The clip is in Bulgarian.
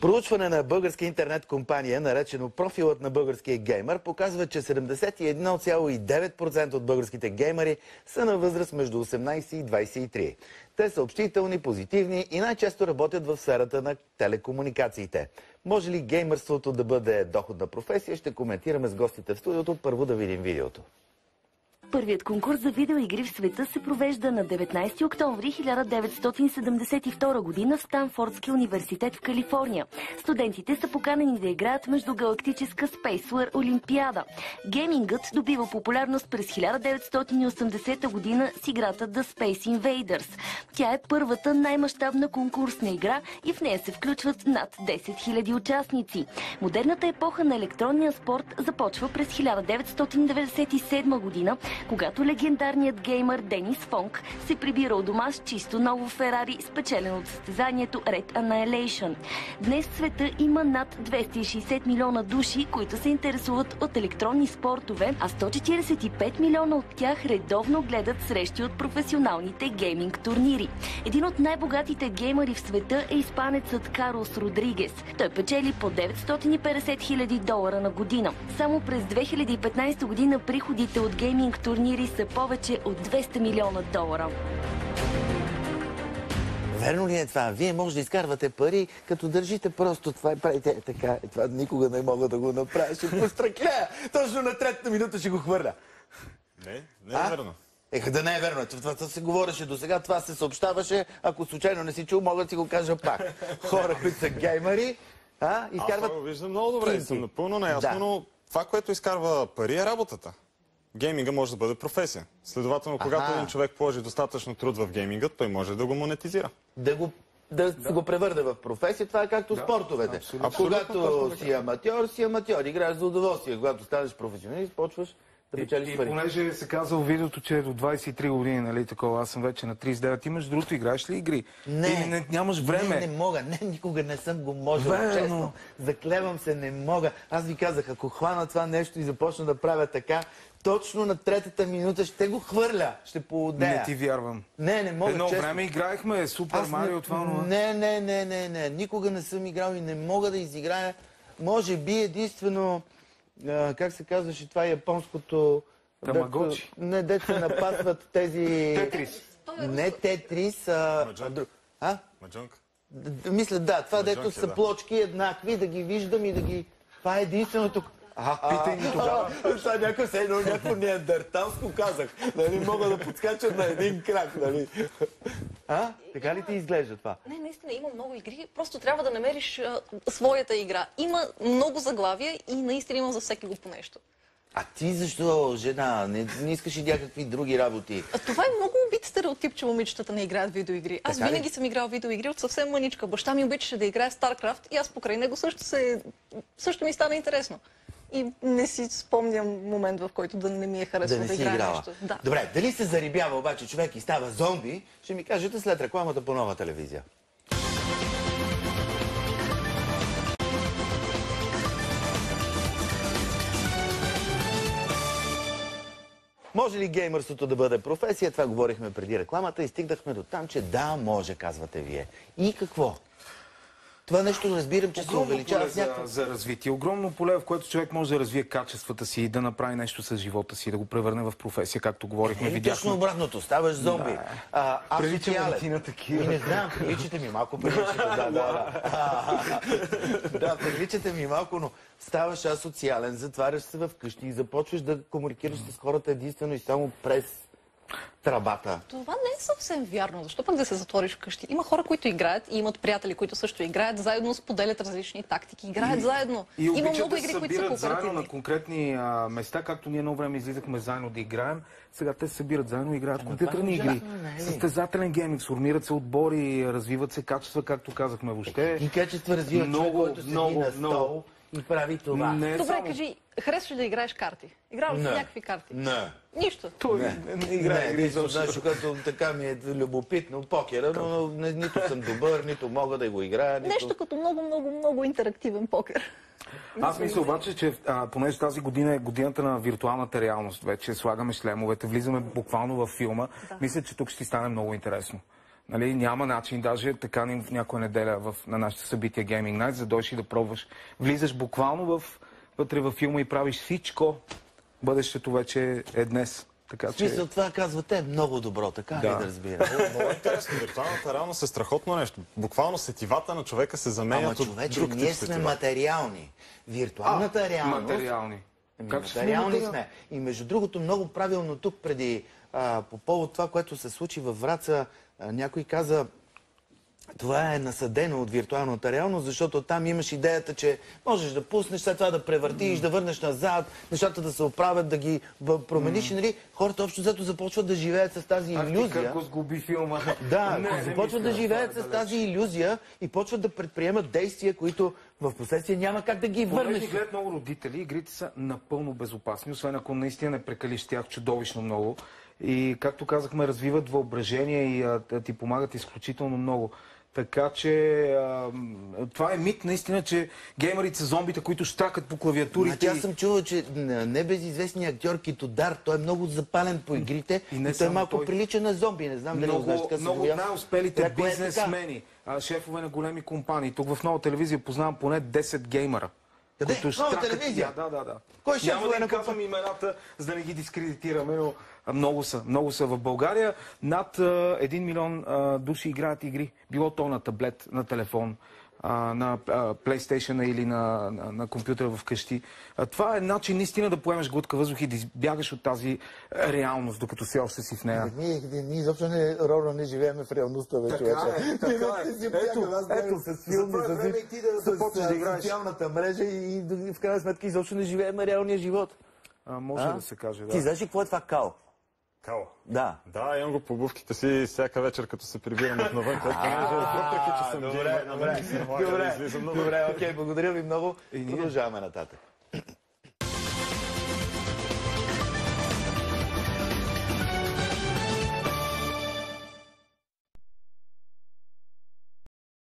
Проучване на българска интернет компания, наречено Профилът на българския геймър, показва, че 71,9% от българските геймъри са на възраст между 18 и 23. Те са общителни, позитивни и най-често работят в сферата на телекомуникациите. Може ли геймърството да бъде доходна професия? Ще коментираме с гостите в студиото. Първо да видим видеото. Първият конкурс за видеоигри в света се провежда на 19 октомври 1972 година в Станфордския университет в Калифорния. Студентите са поканени да играят междугалактическа Spacewar Олимпиада. Геймингът добива популярност през 1980 година с играта The Space Invaders. Тя е първата най-мащабна конкурсна игра и в нея се включват над 10 000 участници. Модерната епоха на електронния спорт започва през 1997 година, когато легендарният геймър Денис Фонг се прибира у дома с чисто ново Ферари, спечелен от състезанието Red Annihilation. Днес в света има над 260 милиона души, които се интересуват от електронни спортове, а 145 милиона от тях редовно гледат срещи от професионалните гейминг турнири. Един от най-богатите геймъри в света е испанецът Карлос Родригес. Той печели по $950 хиляди на година. Само през 2015 година приходите от гейминг турнири са повече от $200 милиона. Верно ли е това? Вие може да изкарвате пари, като държите просто това и правите така. Това никога не мога да го направя. Ще постракля! Точно на третата минута ще го хвърля. Не е верно. Да не е верно. Това се говореше до сега, това се съобщаваше. Ако случайно не си чул, мога да си го кажа пак. Хора, които са геймъри, изкарват... Аз го виждам много добре и съм напълно наясно, но това, което изкарва пари, е работата. Гейминга може да бъде професия. Следователно, когато един човек положи достатъчно труд в гейминга, той може да го монетизира. Да го превърне в професия, това е както спортовете. Когато си аматьор, играеш за удоволствие. Когато станеш професионалист, почваш да печелиш пари. И понеже се казва в видеото, че е до 23 години, нали такова, аз съм вече на 39, ти между другото играеш ли игри? Не. Нямаш време. Не мога. никога не съм го можел. Честно. Заклевам се, не мога. Аз ви казах, ако хвана това нещо и започна да правя така, точно на третата минута ще го хвърля. Ще поудея. Не ти вярвам. Не мога. Едно време играехме Супер Марио, това. Не. Никога не съм играл и не мога да изиграя. Може би единствено, как се казваше това японското... Тамагочи. Не, деца напасват тези... Тетрис. Не Тетрис, Маджонг? Мисля, да. Това дето са плочки еднакви, да ги виждам и да ги... Това е единственото... Питай ни тогава. Това някакво неандерталско казах. Нали, мога да подскачат на един крак, нали? Така ли ти изглежда това? Не, наистина има много игри. Просто трябва да намериш своята игра. Има много заглавия и наистина има за всеки го по нещо. А ти защо, жена, не искаш и някакви други работи? Това е много убит стереотип, че момичетата не играят видеоигри. Аз винаги съм играл видеоигри от съвсем мъничка. Баща ми обичаше да играе StarCraft и аз покрай него също ми стана интересно. И не си спомням момент, в който да не ми е харесало да играя нещо. Да. Добре, дали се зарибява обаче човек и става зомби, ще ми кажете след рекламата по Нова телевизия. Може ли геймърството да бъде професия? Това говорихме преди рекламата и стигнахме до там, че да, може, казвате вие. И какво? Това нещо разбирам, че се увеличава за развитие. Огромно поле, в което човек може да развие качествата си и да направи нещо с живота си, да го превърне в професия, както говорихме. Видяхме. Точно обратното, ставаш зомби. Приличаме ти на такива. Не знам, приличате ми малко, Да, приличате ми малко, но ставаш асоциален, затваряш се вкъщи и започваш да комуникираш с хората единствено и само през трабата. Това не е съвсем вярно. Защо пък да се затвориш вкъщи? Има хора, които играят и имат приятели, които също играят, заедно споделят различни тактики, играят заедно. Има много игри, които са кооперативни. Заедно на конкретни места, както ние едно време излизахме заедно да играем. Сега те се събират заедно и играят компютърни игри. Състезателен гейминг, сформират се отбори, развиват се качества, както казахме въобще. И качества развиват човек, който седи на стол и прави това. Добре, кажи, харесваш да играеш карти? Играл ли си някакви карти? Не. Нищо? Той не играе игри. Знаеш, когато така ми е любопитно покера, но нито съм добър, нито мога да го играя. Нещо като много интерактивен покер. Аз мисля обаче, че понеже тази година е годината на виртуалната реалност, вече слагаме шлемовете, влизаме буквално във филма, мисля, че тук ще стане много интересно. Нали, няма начин, даже така в някоя неделя на нашите събития Gaming Night, за да дойдеш и да пробваш. Влизаш буквално вътре във филма и правиш всичко. Бъдещето вече е днес. Така, в смисъл, това казвате много добро, така ли да разбира? Много интересно. Виртуалната реалност е страхотно нещо. Буквално сетивата на човека се заменят от друг тип ние сме материални. Виртуалната реалност... Материални. Материални сме. И между другото, много правилно тук преди, по повод това, което се случи във Враца, някой каза, това е насъдено от виртуалната реалност, защото там имаш идеята, че можеш да пуснеш, след това да превъртиш, да върнеш назад, нещата да се оправят, да ги промениш. Нали? Хората общо взето започват да живеят с тази илюзия. Ако сгуби филма. Да, започват да живеят с тази илюзия и почват да предприемат действия, които в последствие няма как да ги върнеш. Понеже гледат много родители, игрите са напълно безопасни, освен ако наистина не прекалиш тях чудовищно много. И, както казахме, развиват въображение и ти помагат изключително много. Така че това е мит наистина, че геймерите са зомбите, които щакат по клавиатурите. Значи аз съм чувал, че небезизвестният актьор Кито Дар, той е много запален по игрите и той малко прилича на зомби. Не знам дали го знаеш, така се много от най-успелите бизнесмени, шефове на големи компании. Тук в Нова телевизия познавам поне 10 геймера. Къде? Нова телевизия? Да. Кой шефове Няма да им казвам имената, за да не ги дискредитираме, но много са. В България над 1 милион души играят игри. Било то на таблет, на телефон, на PlayStation или на компютъра вкъщи. Това е начин наистина да поемеш глътка въздух и да избягаш от тази реалност, докато все още си в нея. Ние изобщо не живеем в реалността вече. Ето, с филми, с социалната мрежа и в крайна сметка изобщо не живеем реалния живот. Може да се каже, да. Ти знаеш ли какво е това као? Као? Да. Да, имам го по обувките си всяка вечер, като се прибирам от навън. Въпреки, че съм геймер, Добре, окей, благодаря ви много. Продължаваме нататък.